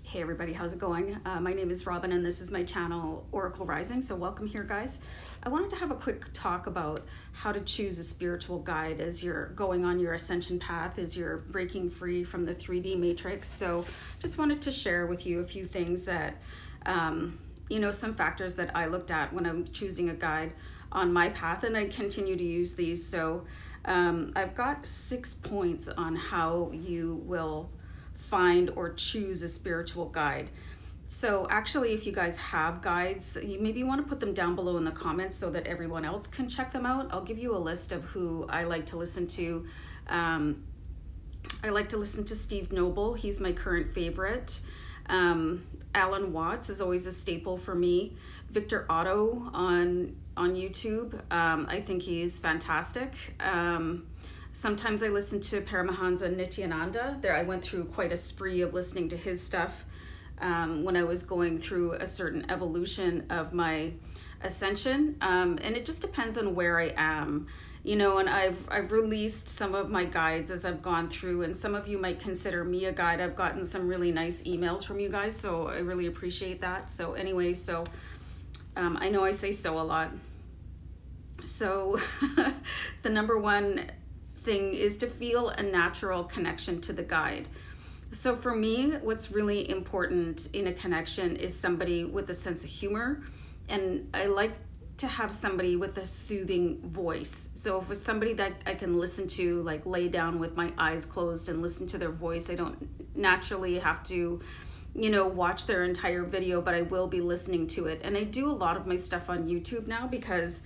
Hey everybody, how's it going? My name is Robin and this is my channel Oracle Rising, so welcome here guys. I wanted to have a quick talk about how to choose a spiritual guide as you're going on your ascension path, as you're breaking free from the 3D matrix. So just wanted to share with you a few things that, some factors that I looked at when I'm choosing a guide on my path, and I continue to use these. So I've got 6 points on how you will find or choose a spiritual guide. So actually, if you guys have guides, you maybe want to put them down below in the comments so that everyone else can check them out. I'll give you a list of who I like to listen to. I like to listen to Steve Noble. He's my current favorite. Alan Watts is always a staple for me. Victor Otto on YouTube. I think he's fantastic. Sometimes I listen to Paramahansa Nityananda. I went through quite a spree of listening to his stuff when I was going through a certain evolution of my ascension. And it just depends on where I am, and I've released some of my guides as I've gone through, and some of you might consider me a guide. I've gotten some really nice emails from you guys, so I really appreciate that. So anyway, I know I say so a lot. So the number one thing is to feel a natural connection to the guide. So for me, what's really important in a connection is somebody with a sense of humor, and I like to have somebody with a soothing voice. So if it's somebody that I can listen to, like lay down with my eyes closed and listen to their voice, I don't naturally have to watch their entire video, but I will be listening to it. And I do a lot of my stuff on YouTube now because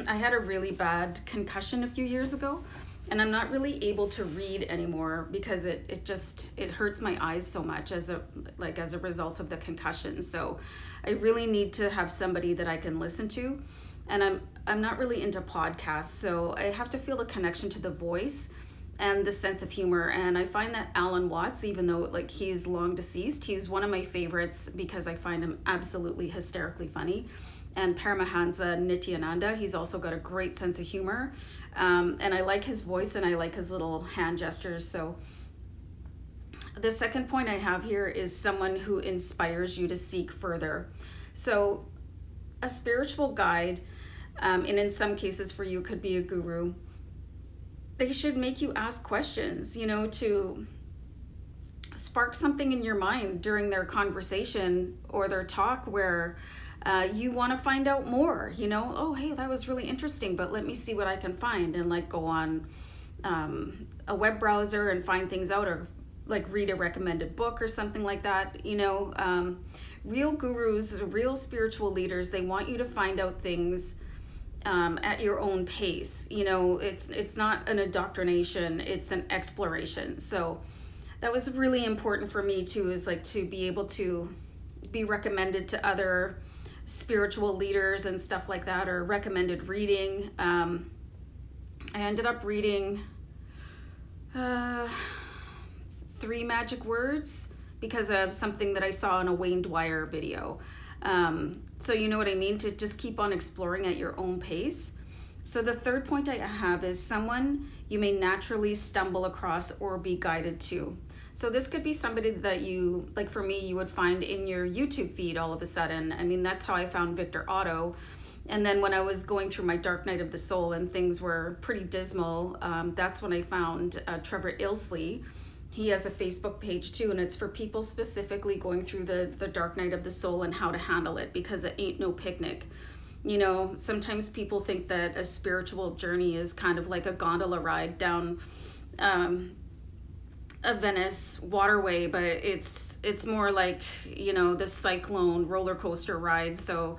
I had a really bad concussion a few years ago, and I'm not really able to read anymore because it hurts my eyes so much as a result of the concussion. So I really need to have somebody that I can listen to, and I'm not really into podcasts, so I have to feel a connection to the voice and the sense of humor. And I find that Alan Watts, even though he's long deceased, he's one of my favorites because I find him absolutely hysterically funny. And Paramahansa Nityananda, he's also got a great sense of humor. And I like his voice and I like his little hand gestures. So the second point I have here is someone who inspires you to seek further. So a spiritual guide, and in some cases for you could be a guru, they should make you ask questions, to spark something in your mind during their conversation or their talk where you want to find out more, oh, hey, that was really interesting, but let me see what I can find, and go on a web browser and find things out, or read a recommended book or something like that. Real gurus, real spiritual leaders, they want you to find out things at your own pace. It's not an indoctrination, it's an exploration. So that was really important for me too, is to be able to be recommended to other spiritual leaders and stuff like that, or recommended reading. I ended up reading 3 Magic Words because of something that I saw in a Wayne Dwyer video. So you know what I mean, to just keep on exploring at your own pace. So the third point I have is someone you may naturally stumble across or be guided to. So this could be somebody that you, for me, you would find in your YouTube feed all of a sudden. I mean, that's how I found Victor Otto. And then when I was going through my dark night of the soul and things were pretty dismal, that's when I found Trevor Ilsley. He has a Facebook page too, and it's for people specifically going through the dark night of the soul and how to handle it, because it ain't no picnic. Sometimes people think that a spiritual journey is kind of like a gondola ride down a Venice waterway, but it's more like the cyclone roller coaster ride. So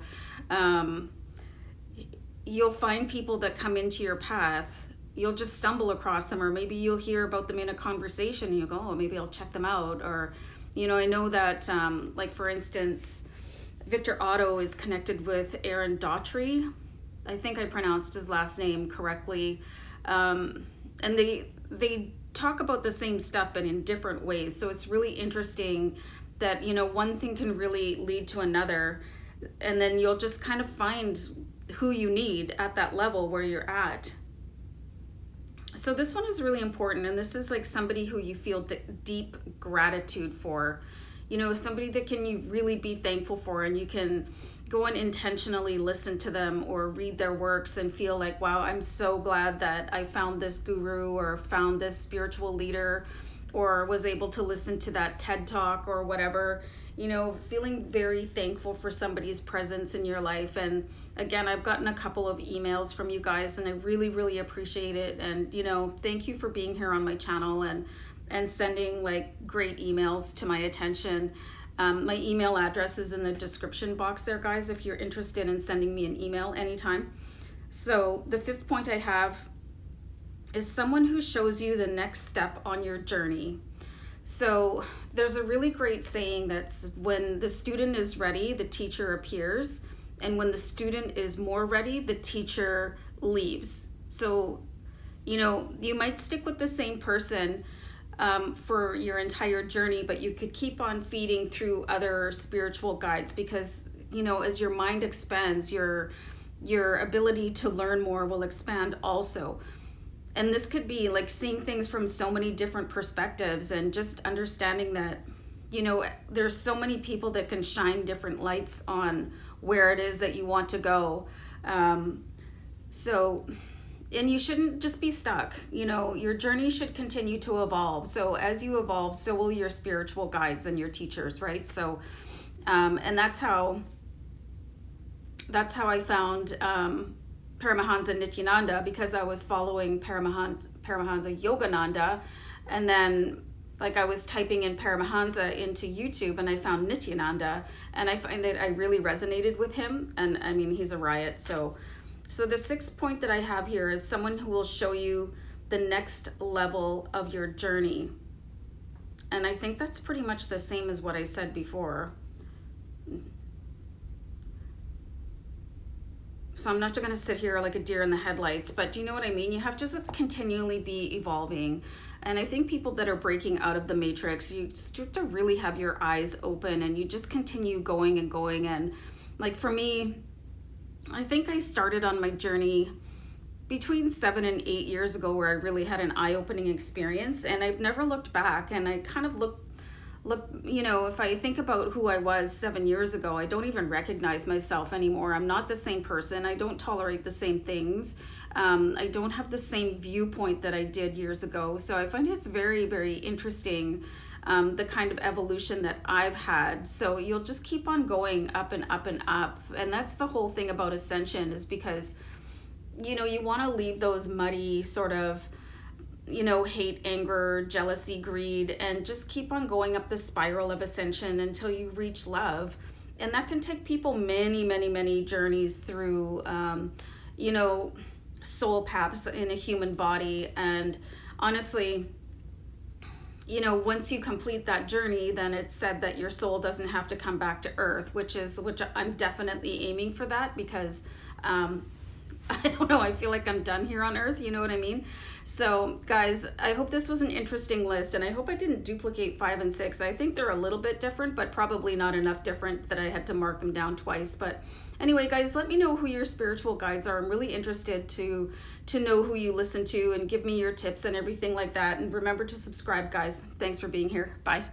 you'll find people that come into your path, you'll just stumble across them, or maybe you'll hear about them in a conversation and you go, oh, maybe I'll check them out. Or I know that for instance, Victor Otto is connected with Aaron Daughtry. I think I pronounced his last name correctly. And they talk about the same stuff but in different ways. So it's really interesting that one thing can really lead to another, and then you'll just kind of find who you need at that level where you're at. So this one is really important, and this is like somebody who you feel deep gratitude for. You know, somebody that can you really be thankful for, and you can go and intentionally listen to them or read their works and feel like, wow, I'm so glad that I found this guru or found this spiritual leader or was able to listen to that TED talk or whatever. You know, feeling very thankful for somebody's presence in your life. And again, I've gotten a couple of emails from you guys, and I really, really appreciate it. And, you know, thank you for being here on my channel and sending like great emails to my attention. My email address is in the description box there, guys, if you're interested in sending me an email anytime. So the fifth point I have is someone who shows you the next step on your journey. So there's a really great saying that's when the student is ready, the teacher appears. And when the student is more ready, the teacher leaves. So, you know, you might stick with the same person for your entire journey, but you could keep on feeding through other spiritual guides because, you know, as your mind expands, your ability to learn more will expand also. And this could be like seeing things from so many different perspectives and just understanding that, you know, there's so many people that can shine different lights on where it is that you want to go. And you shouldn't just be stuck. You know, your journey should continue to evolve. So as you evolve, so will your spiritual guides and your teachers, right? So, and that's how I found Paramahansa Nityananda, because I was following Paramahansa Yogananda, and then like I was typing in Paramahansa into YouTube and I found Nityananda, and I find that I really resonated with him, and I mean, he's a riot. So the sixth point that I have here is someone who will show you the next level of your journey. And I think that's pretty much the same as what I said before. So I'm not going to sit here like a deer in the headlights, but do you know what I mean? You have to just continually be evolving. And I think people that are breaking out of the matrix, you just have to really have your eyes open and you just continue going and going. And like for me, I think I started on my journey between 7 and 8 years ago where I really had an eye-opening experience, and I've never looked back. And I kind of look, you know, if I think about who I was 7 years ago, I don't even recognize myself anymore. I'm not the same person. I don't tolerate the same things. I don't have the same viewpoint that I did years ago. So I find it's very, very interesting, the kind of evolution that I've had. So you'll just keep on going up and up and up. And that's the whole thing about ascension, is because, you know, you want to leave those muddy sort of, you know, hate, anger, jealousy, greed, and just keep on going up the spiral of ascension until you reach love. And that can take people many, many, many journeys through, you know, soul paths in a human body. And honestly, you know, once you complete that journey, then it's said that your soul doesn't have to come back to earth, which I'm definitely aiming for that, because I don't know, I feel like I'm done here on earth, you know what I mean? So guys, I hope this was an interesting list, and I hope I didn't duplicate 5 and 6. I think they're a little bit different, but probably not enough different that I had to mark them down twice. But anyway, guys, let me know who your spiritual guides are. I'm really interested to know who you listen to, and give me your tips and everything like that. And remember to subscribe, guys. Thanks for being here. Bye.